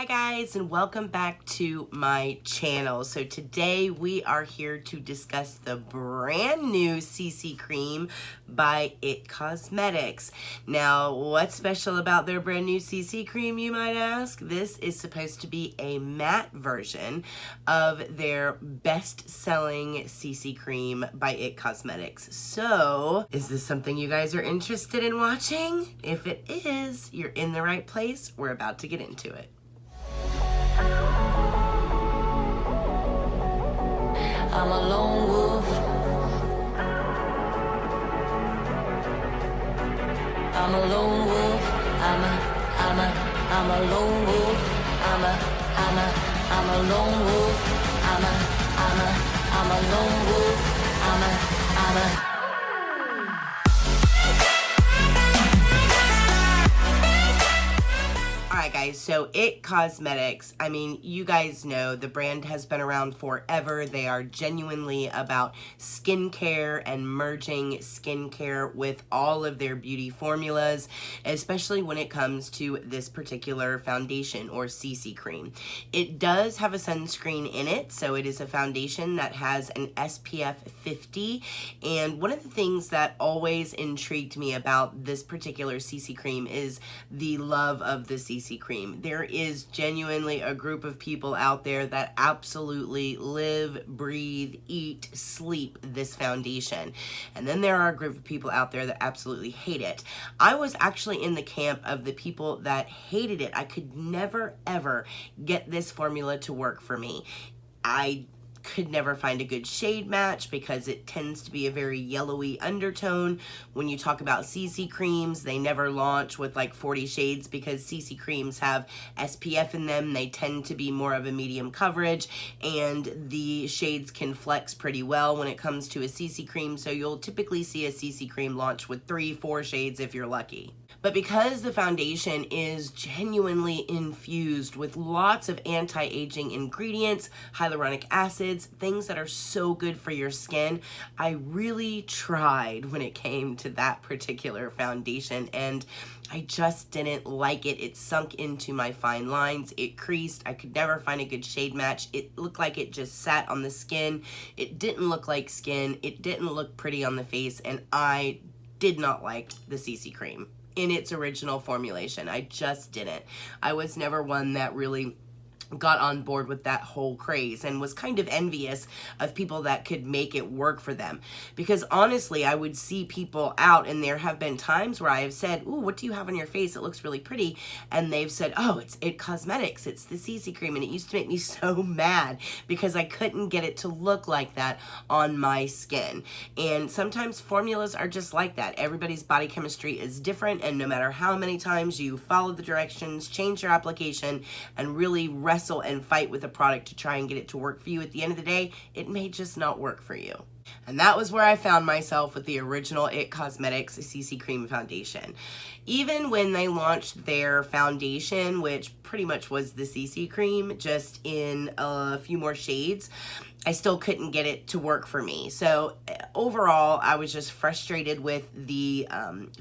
Hi guys, and welcome back to my channel. So today we are here to discuss the brand new CC cream by IT Cosmetics. Now, what's special about their brand new CC cream, you might ask? This is supposed to be a matte version of their best-selling CC cream by IT Cosmetics. So, is this something you guys are interested in watching? If it is, you're in the right place. We're about to get into it. I'm a lone wolf. I'm a lone wolf. I'm a lone wolf. I'm a lone wolf. I'm a lone wolf. Alright guys, so IT Cosmetics, I mean, you guys know the brand has been around forever. They are genuinely about skincare and merging skincare with all of their beauty formulas, especially when it comes to this particular foundation or CC cream. It does have a sunscreen in it, so it is a foundation that has an SPF 50, and one of the things that always intrigued me about this particular CC cream is the love of the CC cream. There is genuinely a group of people out there that absolutely live, breathe, eat, sleep this foundation. And then there are a group of people out there that absolutely hate it. I was actually in the camp of the people that hated it. I could never ever get this formula to work for me. I could never find a good shade match because it tends to be a very yellowy undertone. When you talk about CC creams, they never launch with like 40 shades because CC creams have SPF in them. They tend to be more of a medium coverage, and the shades can flex pretty well when it comes to a CC cream. So you'll typically see a CC cream launch with 3-4 shades if you're lucky. But because the foundation is genuinely infused with lots of anti-aging ingredients, hyaluronic acids, things that are so good for your skin, I really tried when it came to that particular foundation, and I just didn't like it. It sunk into my fine lines. It creased. I could never find a good shade match. It looked like it just sat on the skin. It didn't look like skin. It didn't look pretty on the face, and I did not like the CC cream in its original formulation. I just didn't. I was never one that really got on board with that whole craze and was kind of envious of people that could make it work for them. Because honestly, I would see people out, and there have been times where I have said, ooh, what do you have on your face? It looks really pretty. And they've said, oh, it's IT Cosmetics. It's the CC cream. And it used to make me so mad because I couldn't get it to look like that on my skin. And sometimes formulas are just like that. Everybody's body chemistry is different, and no matter how many times you follow the directions, change your application, and really wrestle and fight with a product to try and get it to work for you, at the end of the day, it may just not work for you. And that was where I found myself with the original IT Cosmetics CC Cream Foundation. Even when they launched their foundation, which pretty much was the CC Cream, just in a few more shades, I still couldn't get it to work for me. So overall, I was just frustrated with the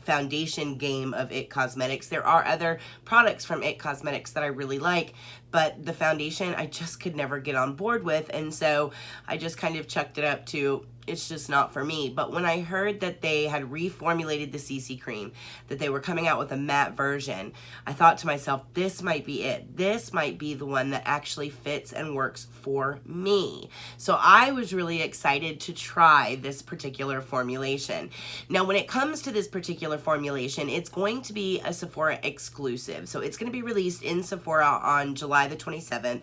foundation game of IT Cosmetics. There are other products from IT Cosmetics that I really like, but the foundation I just could never get on board with, and so I just kind of chucked it up to, it's just not for me. But when I heard that they had reformulated the CC cream, that they were coming out with a matte version, I thought to myself, this might be it. This might be the one that actually fits and works for me. So I was really excited to try this particular formulation. Now, when it comes to this particular formulation, it's going to be a Sephora exclusive. So it's going to be released in Sephora on July the 27th,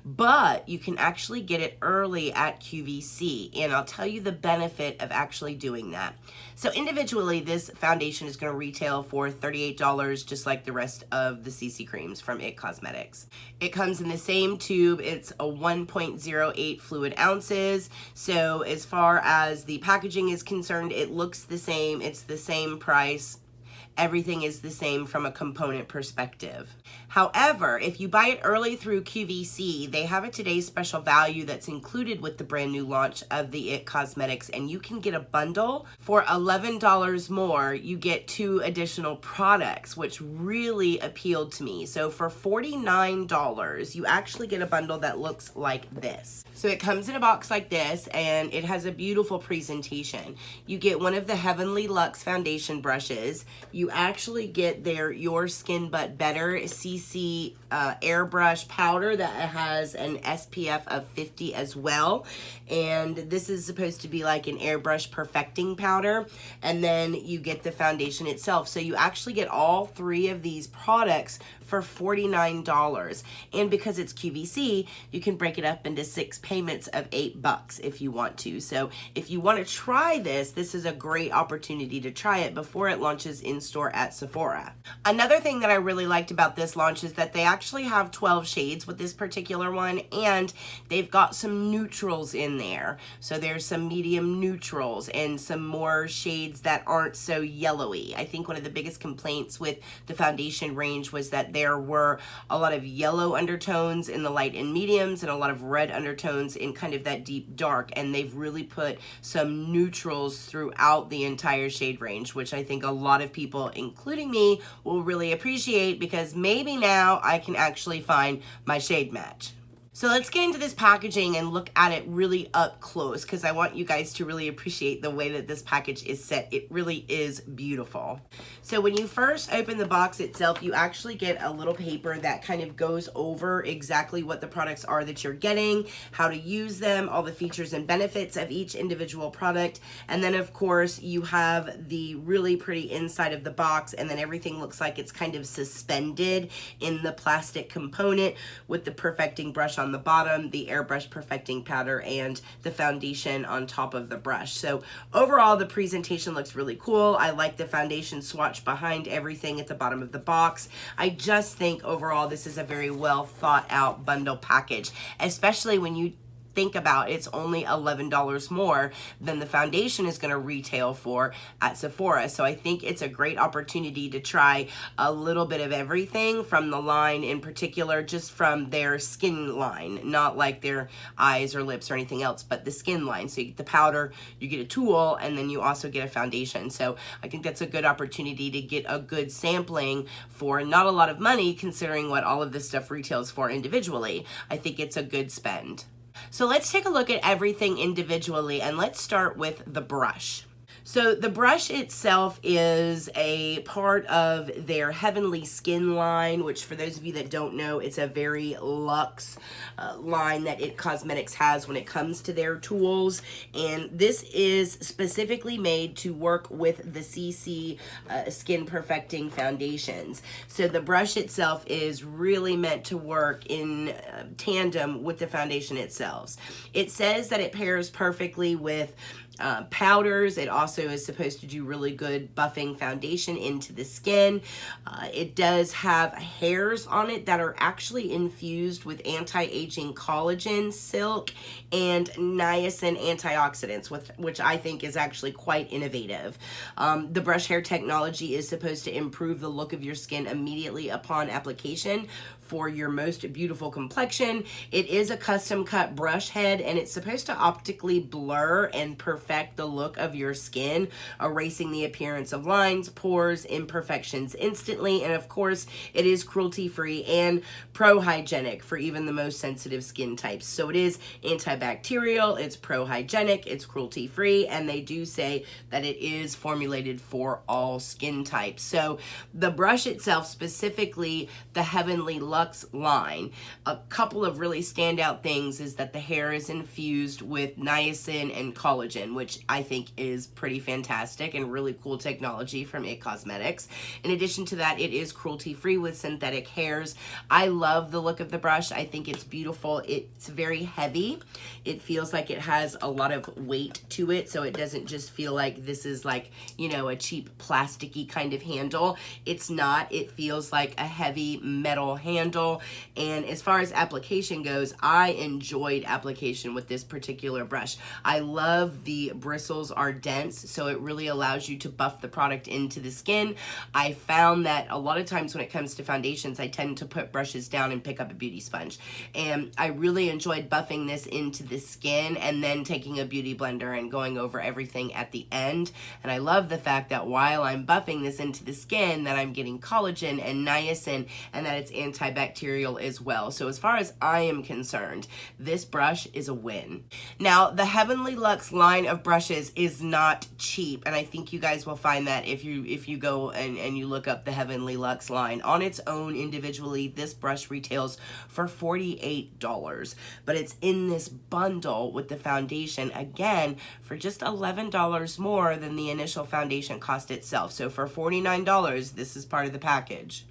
but you can actually get it early at QVC, and I'll tell you the benefit of actually doing that. So individually, this foundation is going to retail for $38, just like the rest of the CC creams from IT Cosmetics. It comes in the same tube. It's a 1.08 fluid ounces. So as far as the packaging is concerned, it looks the same. It's the same price. Everything is the same from a component perspective. However, if you buy it early through QVC, they have a today's special value that's included with the brand new launch of the It Cosmetics, and you can get a bundle for $11 more. You get 2 additional products, which really appealed to me. So for $49, you actually get a bundle that looks like this. So it comes in a box like this, and it has a beautiful presentation. You get one of the Heavenly Luxe foundation brushes. You actually get their Your Skin But Better CC airbrush powder that has an SPF of 50 as well. And this is supposed to be like an airbrush perfecting powder. And then you get the foundation itself. So you actually get all 3 of these products for $49. And because it's QVC, you can break it up into 6 payments of $8 if you want to. So if you want to try this, this is a great opportunity to try it before it launches in store at Sephora. Another thing that I really liked about this launch is that they actually have 12 shades with this particular one, and they've got some neutrals in there. So there's some medium neutrals and some more shades that aren't so yellowy. I think one of the biggest complaints with the foundation range was that there were a lot of yellow undertones in the light and mediums and a lot of red undertones in kind of that deep dark, and they've really put some neutrals throughout the entire shade range, which I think a lot of people, including me, will really appreciate, because maybe now I can actually find my shade match. So let's get into this packaging and look at it really up close, because I want you guys to really appreciate the way that this package is set. It really is beautiful. So when you first open the box itself, you actually get a little paper that kind of goes over exactly what the products are that you're getting, how to use them, all the features and benefits of each individual product. And then of course you have the really pretty inside of the box, and then everything looks like it's kind of suspended in the plastic component with the perfecting brush on the bottom, the airbrush perfecting powder, and the foundation on top of the brush. So overall, the presentation looks really cool. I like the foundation swatch behind everything at the bottom of the box. I just think overall this is a very well thought out bundle package, especially when you think about it's only $11 more than the foundation is going to retail for at Sephora. So I think it's a great opportunity to try a little bit of everything from the line, in particular just from their skin line, not like their eyes or lips or anything else, but the skin line. So you get the powder, you get a tool, and then you also get a foundation. So I think that's a good opportunity to get a good sampling for not a lot of money, considering what all of this stuff retails for individually. I think it's a good spend. So let's take a look at everything individually, and let's start with the brush. So the brush itself is a part of their Heavenly Skin line, which for those of you that don't know, it's a very luxe line that It Cosmetics has when it comes to their tools. And this is specifically made to work with the CC Skin Perfecting foundations. So the brush itself is really meant to work in tandem with the foundation itself. It says that it pairs perfectly with powders. It also is supposed to do really good buffing foundation into the skin. It does have hairs on it that are actually infused with anti-aging collagen, silk, and niacin antioxidants, which I think is actually quite innovative. The brush hair technology is supposed to improve the look of your skin immediately upon application for your most beautiful complexion. It is a custom cut brush head, and it's supposed to optically blur and perfect the look of your skin, erasing the appearance of lines, pores, imperfections instantly. And of course, it is cruelty-free and pro-hygienic for even the most sensitive skin types. So it is antibacterial, it's pro-hygienic, it's cruelty-free, and they do say that it is formulated for all skin types. So the brush itself, specifically the Heavenly Luxe line, a couple of really standout things is that the hair is infused with niacin and collagen, which I think is pretty fantastic and really cool technology from It Cosmetics. In addition to that, it is cruelty-free with synthetic hairs. I love the look of the brush. I think it's beautiful. It's very heavy. It feels like it has a lot of weight to it, so it doesn't just feel like this is like, you know, a cheap plasticky kind of handle. It's not. It feels like a heavy metal handle bundle. And as far as application goes, I enjoyed application with this particular brush. I love the bristles are dense, so it really allows you to buff the product into the skin. I found that a lot of times when it comes to foundations, I tend to put brushes down and pick up a beauty sponge. And I really enjoyed buffing this into the skin and then taking a beauty blender and going over everything at the end. And I love the fact that while I'm buffing this into the skin, that I'm getting collagen and niacin, and that it's antibacterial as well. So as far as I am concerned, this brush is a win. Now, the Heavenly Luxe line of brushes is not cheap, and I think you guys will find that if you go and you look up the Heavenly Luxe line. On its own, individually, this brush retails for $48, but it's in this bundle with the foundation, again, for just $11 more than the initial foundation cost itself. So for $49, this is part of the package.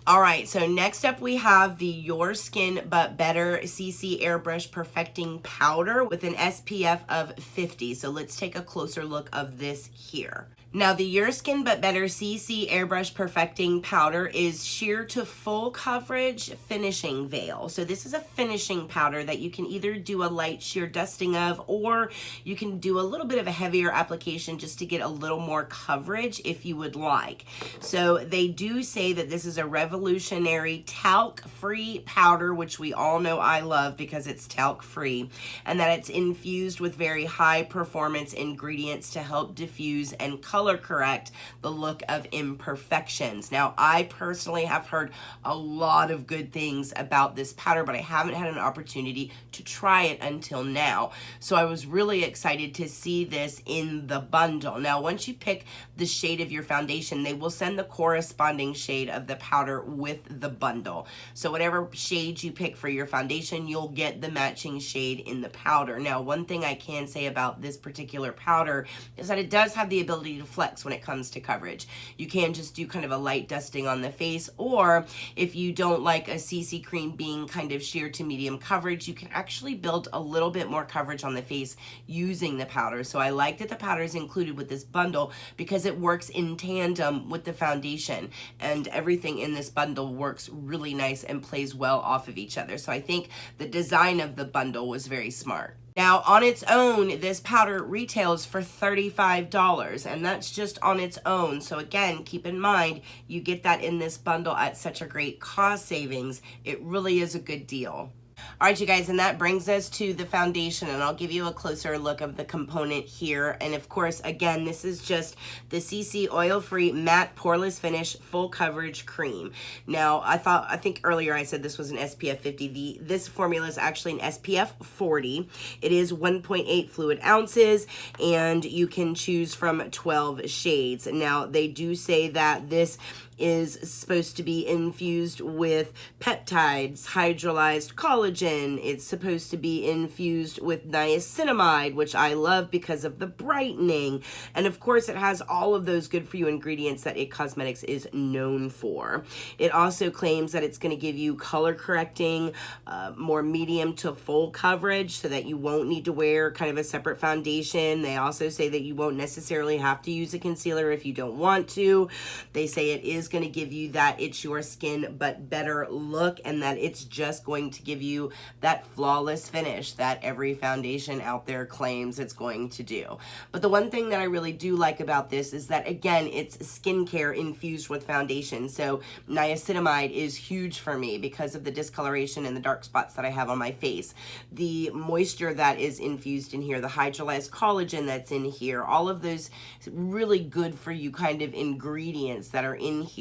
All right, so next up we have the Your Skin But Better CC Airbrush Perfecting Powder with an SPF of 50. So let's take a closer look of this here. Now, the Your Skin But Better CC Airbrush Perfecting Powder is sheer to full coverage finishing veil. So this is a finishing powder that you can either do a light sheer dusting of, or you can do a little bit of a heavier application just to get a little more coverage if you would like. So they do say that this is a revolutionary talc-free powder, which we all know I love because it's talc-free, and that it's infused with very high performance ingredients to help diffuse and color correct the look of imperfections. Now, I personally have heard a lot of good things about this powder, but I haven't had an opportunity to try it until now. So I was really excited to see this in the bundle. Now, once you pick the shade of your foundation, they will send the corresponding shade of the powder with the bundle. So whatever shade you pick for your foundation, you'll get the matching shade in the powder. Now, one thing I can say about this particular powder is that it does have the ability to flex when it comes to coverage. You can just do kind of a light dusting on the face, or if you don't like a CC cream being kind of sheer to medium coverage, you can actually build a little bit more coverage on the face using the powder. So I like that the powder is included with this bundle because it works in tandem with the foundation, and everything in this bundle works really nice and plays well off of each other. So I think the design of the bundle was very smart. Now, on its own, this powder retails for $35, and that's just on its own. So again, keep in mind, you get that in this bundle at such a great cost savings. It really is a good deal. All right, you guys, and that brings us to the foundation, and I'll give you a closer look of the component here. And of course, again, this is just the CC Oil-Free Matte Poreless Finish Full Coverage Cream. Now, I think earlier I said this was an SPF 50. This formula is actually an SPF 40. It is 1.8 fluid ounces, and you can choose from 12 shades. Now, they do say that this is supposed to be infused with peptides, hydrolyzed collagen. It's supposed to be infused with niacinamide, which I love because of the brightening. And of course, it has all of those good for you ingredients that It Cosmetics is known for. It also claims that it's going to give you color correcting, more medium to full coverage so that you won't need to wear kind of a separate foundation. They also say that you won't necessarily have to use a concealer if you don't want to. They say it is going to give you that It's Your Skin But Better look, and that it's just going to give you that flawless finish that every foundation out there claims it's going to do. But the one thing that I really do like about this is that, again, it's skincare infused with foundation. So niacinamide is huge for me because of the discoloration and the dark spots that I have on my face. The moisture that is infused in here, the hydrolyzed collagen that's in here, all of those really good for you kind of ingredients that are in here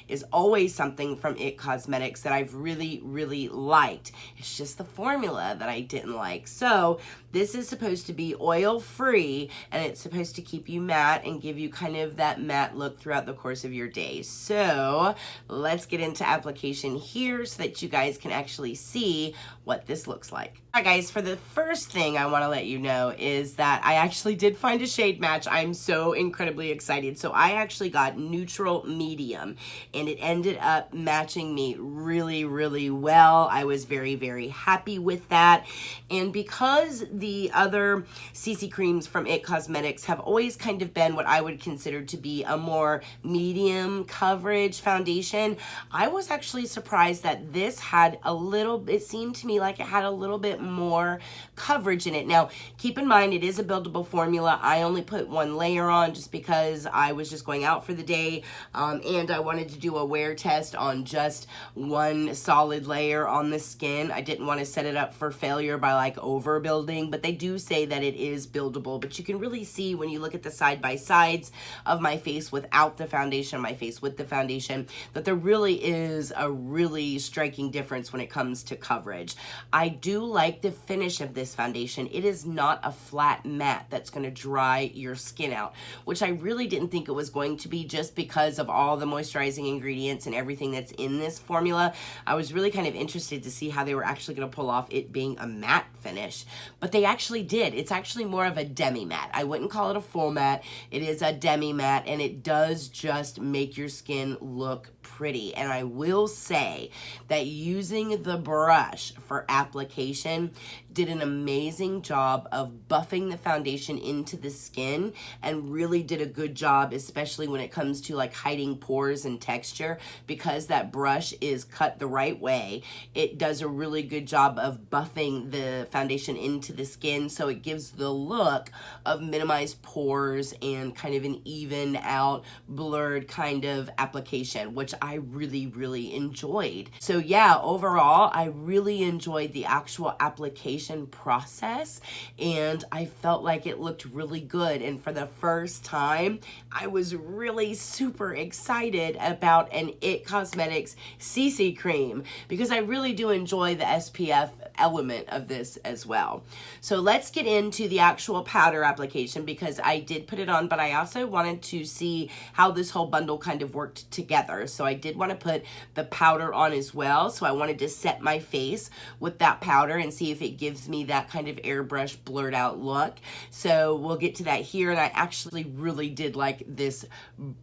is always something from It Cosmetics that I've really, really liked. It's just the formula that I didn't like. So this is supposed to be oil-free, and it's supposed to keep you matte and give you kind of that matte look throughout the course of your day. So let's get into application here so that you guys can actually see what this looks like. All right, guys, for the first thing I want to let you know is that I actually did find a shade match. I'm so incredibly excited. So I actually got neutral medium. medium, and it ended up matching me really, really well. I was very, very happy with that. And because the other CC creams from IT Cosmetics have always kind of been what I would consider to be a more medium coverage foundation, I was actually surprised that this had a little, it seemed to me like it had a little bit more coverage in it. Now, keep in mind, it is a buildable formula. I only put one layer on just because I was just going out for the day, and I wanted to do a wear test on just one solid layer on the skin. I didn't want to set it up for failure by like overbuilding, but they do say that it is buildable. But you can really see when you look at the side by sides of my face without the foundation, my face with the foundation, that there really is a really striking difference when it comes to coverage. I do like the finish of this foundation. It is not a flat matte that's going to dry your skin out, which I really didn't think it was going to be just because of all the moisturizing ingredients and everything that's in this formula. I was really kind of interested to see how they were actually going to pull off it being a matte finish, but they actually did. It's actually more of a demi matte. I wouldn't call it a full matte. It is a demi matte, and it does just make your skin look pretty. And I will say that using the brush for application did an amazing job of buffing the foundation into the skin, and really did a good job, especially when it comes to like hiding pores and texture. Because that brush is cut the right way, it does a really good job of buffing the foundation into the skin, so it gives the look of minimized pores and kind of an even out, blurred kind of application, which I really, really enjoyed. So yeah, overall, I really enjoyed the actual application process, and I felt like it looked really good. And for the first time, I was really super excited about an IT Cosmetics CC cream, because I really do enjoy the SPF element of this as well. So let's get into the actual powder application, because I did put it on, but I also wanted to see how this whole bundle kind of worked together. So I did want to put the powder on as well. So I wanted to set my face with that powder and see if it gives me that kind of airbrush blurred out look. So we'll get to that here. And I actually really did like this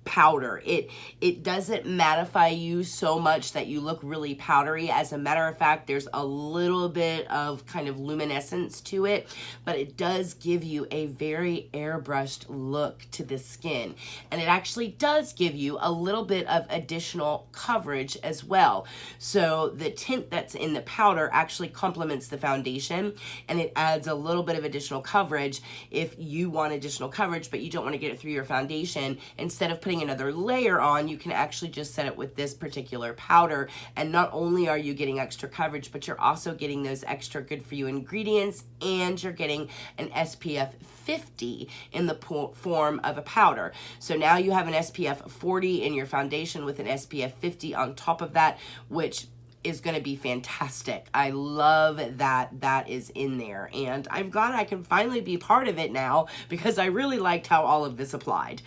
powder. It doesn't mattify you so much that you look really powdery. As a matter of fact, there's a little bit of kind of luminescence to it, but it does give you a very airbrushed look to the skin. And it actually does give you a little bit of additional coverage as well. So the tint that's in the powder actually complements the foundation, and it adds a little bit of additional coverage if you want additional coverage, but you don't want to get it through your foundation. Instead of putting another layer on, you can actually just set it with this particular powder. And not only are you getting extra coverage, but you're also getting those extra good for you ingredients, and you're getting an SPF 50 in the form of a powder. So now you have an SPF 40 in your foundation with an SPF 50 on top of that, which is going to be fantastic. I love that that is in there, and I'm glad I can finally be part of it now, because I really liked how all of this applied.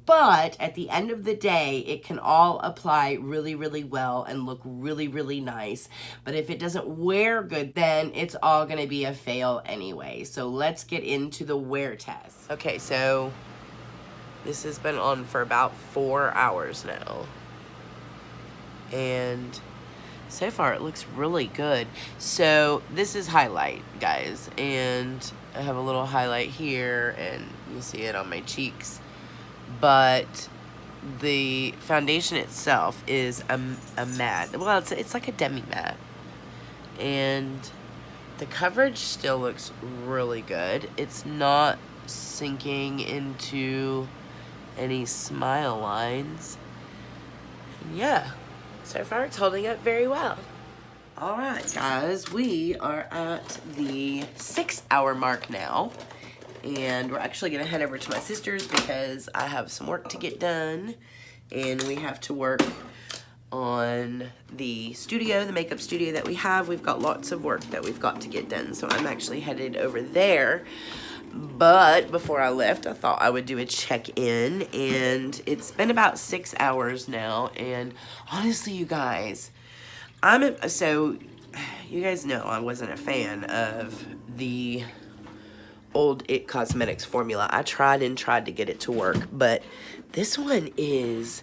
But at the end of the day, it can all apply really, really well and look really, really nice. But if it doesn't wear good, then it's all going to be a fail anyway. So let's get into the wear test. Okay, so this has been on for about 4 hours now, and so far it looks really good. So this is highlight, guys, and I have a little highlight here, and you see it on my cheeks. But the foundation itself is a matte. Well, it's like a demi matte, and the coverage still looks really good. It's not sinking into any smile lines. And yeah, so far it's holding up very well. All right, guys, we are at the 6 hour mark now. And we're actually going to head over to my sister's because I have some work to get done. And we have to work on the studio, the makeup studio that we have. We've got lots of work that we've got to get done. So I'm actually headed over there. But before I left, I thought I would do a check-in. And it's been about 6 hours now. And honestly, you guys, so you guys know I wasn't a fan of the old IT Cosmetics formula. I tried and tried to get it to work, but this one is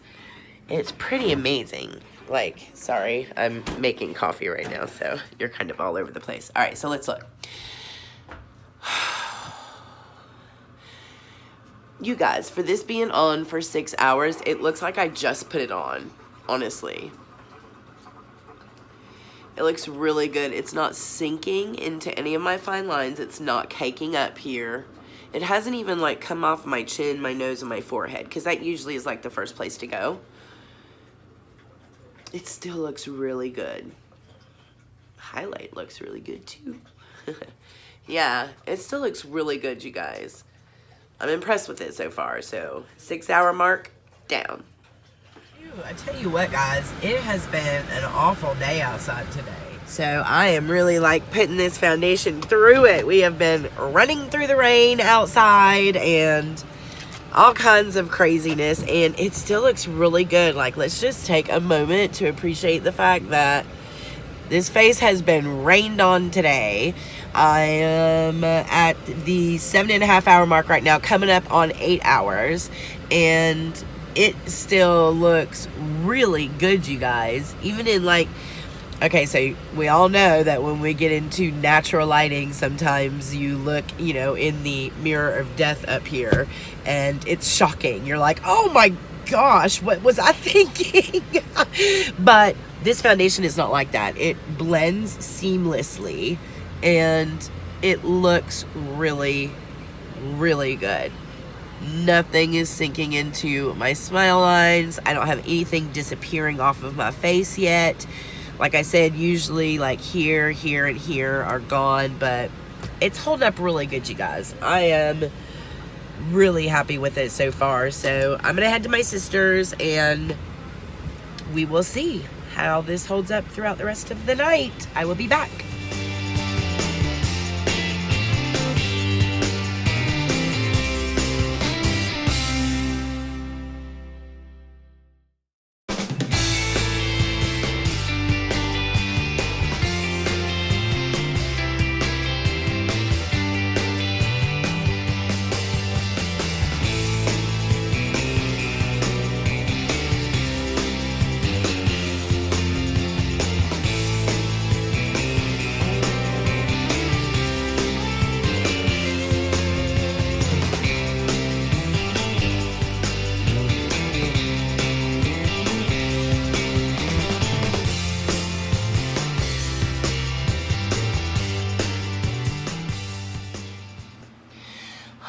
It's pretty amazing. Like, sorry, I'm making coffee right now, so you're kind of all over the place. All right, so let's look. You guys, for this being on for 6 hours, it looks like I just put it on, honestly. It looks really good. It's not sinking into any of my fine lines. It's not caking up here. It hasn't even like come off my chin, my nose, and my forehead, because that usually is like the first place to go. It still looks really good. Highlight looks really good too. Yeah, it still looks really good, you guys. I'm impressed with it so far. So 6 hour mark down. I tell you what, guys, it has been an awful day outside today. So I am really like putting this foundation through it. We have been running through the rain outside and all kinds of craziness, and it still looks really good. Like, let's just take a moment to appreciate the fact that this face has been rained on today. I am at the 7.5 hour mark right now, coming up on 8 hours, and it still looks really good, you guys. Even in like, okay, so we all know that when we get into natural lighting, sometimes you look, you know, in the mirror of death up here, and it's shocking. You're like, oh my gosh, what was I thinking? But this foundation is not like that. It blends seamlessly, and it looks really, really good. Nothing is sinking into my smile lines. I don't have anything disappearing off of my face yet. Like I said, usually like here, here, and here are gone, but it's holding up really good, you guys. I am really happy with it so far. So I'm gonna head to my sister's and we will see how this holds up throughout the rest of the night. I will be back.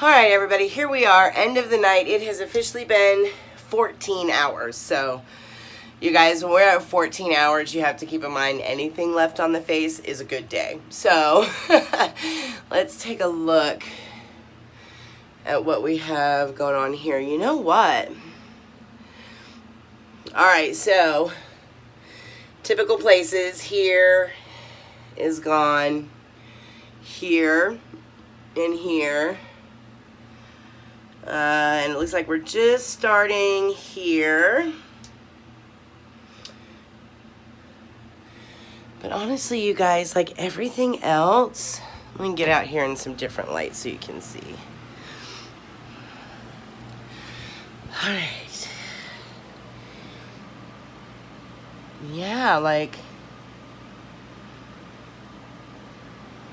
All right, everybody, here we are, end of the night. It has officially been 14 hours. So, you guys, when we're at 14 hours, you have to keep in mind anything left on the face is a good day. So, let's take a look at what we have going on here. You know what? All right, so, typical places. Here is gone. Here and here. And it looks like we're just starting here. But honestly, you guys, like everything else, let me get out here in some different lights so you can see. All right. Yeah, like,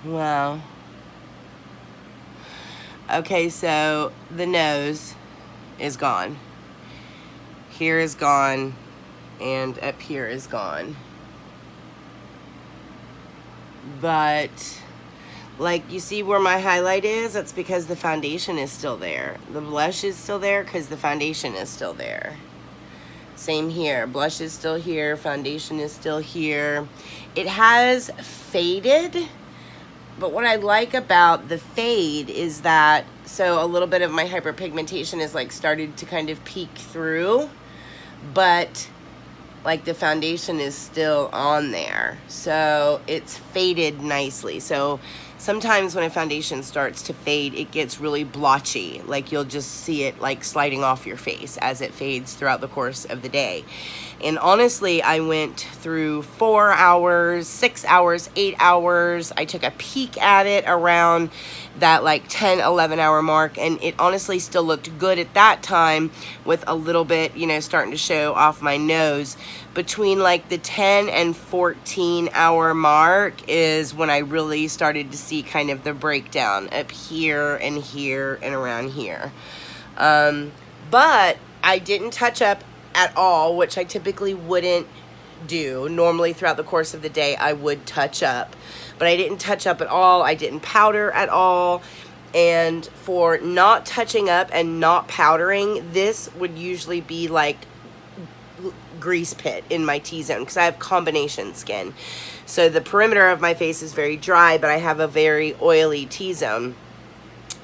wow. Okay, so the nose is gone. Here is gone, and up here is gone. But, like, you see where my highlight is? That's because the foundation is still there. The blush is still there because the foundation is still there. Same here. Blush is still here. Foundation is still here. It has faded. But what I like about the fade is that, so a little bit of my hyperpigmentation is like started to kind of peek through, but like the foundation is still on there. So it's faded nicely. So sometimes when a foundation starts to fade, it gets really blotchy. Like you'll just see it like sliding off your face as it fades throughout the course of the day. And honestly, I went through 4 hours, 6 hours, 8 hours. I took a peek at it around that like 10, 11 hour mark, and it honestly still looked good at that time with a little bit, you know, starting to show off my nose. Between like the 10 and 14 hour mark is when I really started to see kind of the breakdown up here and around here. But I didn't touch up at all, which I typically wouldn't do. Normally throughout the course of the day I would touch up, but I didn't touch up at all. I didn't powder at all. And for not touching up and not powdering, this would usually be like grease pit in my T-zone because I have combination skin. So the perimeter of my face is very dry, but I have a very oily T-zone.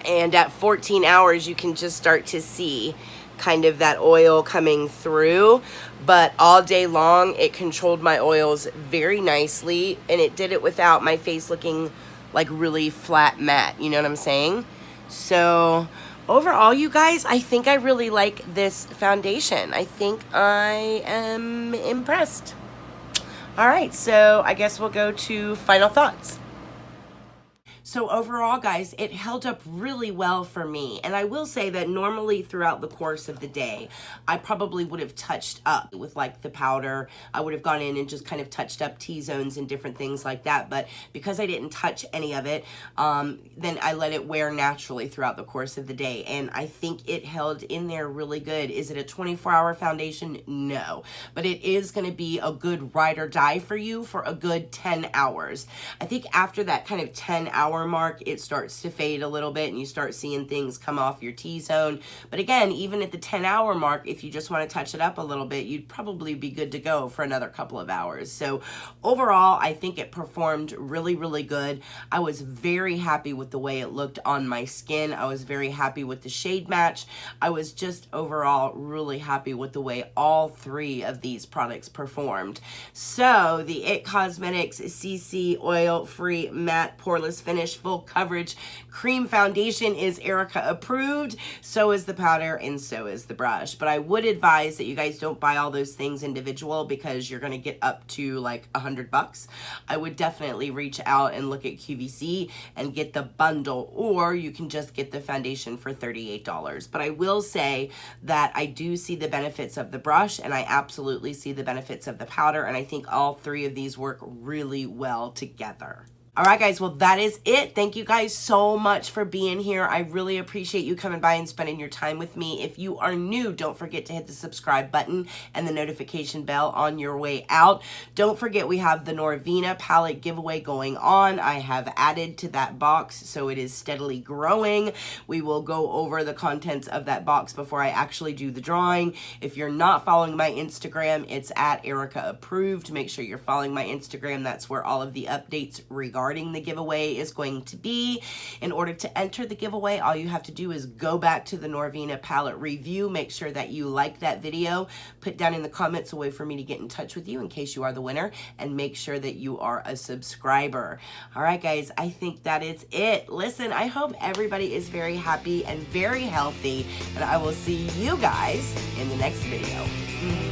And at 14 hours, you can just start to see kind of that oil coming through, but all day long it controlled my oils very nicely, and it did it without my face looking like really flat matte, you know what I'm saying? So overall, you guys, I think I really like this foundation. I think I am impressed. All right, so I guess we'll go to final thoughts. So overall, guys, it held up really well for me. And I will say that normally throughout the course of the day, I probably would have touched up with like the powder. I would have gone in and just kind of touched up T-zones and different things like that. But because I didn't touch any of it, then I let it wear naturally throughout the course of the day. And I think it held in there really good. Is it a 24-hour foundation? No. But it is going to be a good ride or die for you for a good 10 hours. I think after that kind of 10-hour mark, it starts to fade a little bit and you start seeing things come off your T-zone. But again, even at the 10-hour mark, if you just want to touch it up a little bit, you'd probably be good to go for another couple of hours. So overall, I think it performed really, really good. I was very happy with the way it looked on my skin. I was very happy with the shade match. I was just overall really happy with the way all three of these products performed. So the IT Cosmetics CC Oil Free Matte Poreless Finish Full Coverage Cream Foundation is Erika approved. So is the powder and so is the brush. But I would advise that you guys don't buy all those things individual because you're going to get up to like $100. I would definitely reach out and look at QVC and get the bundle, or you can just get the foundation for $38. But I will say that I do see the benefits of the brush and I absolutely see the benefits of the powder, and I think all three of these work really well together. All right, guys, well, that is it. Thank you guys so much for being here. I really appreciate you coming by and spending your time with me. If you are new, don't forget to hit the subscribe button and the notification bell on your way out. Don't forget we have the Norvina palette giveaway going on. I have added to that box, so it is steadily growing. We will go over the contents of that box before I actually do the drawing. If you're not following my Instagram, it's at ErikaApproved. Make sure you're following my Instagram. That's where all of the updates regarding the giveaway is going to be. In order to enter the giveaway, all you have to do is go back to the Norvina palette review. Make sure that you like that video. Put down in the comments a way for me to get in touch with you in case you are the winner, and make sure that you are a subscriber. All right, guys, I think that is it. Listen, I hope everybody is very happy and very healthy, and I will see you guys in the next video.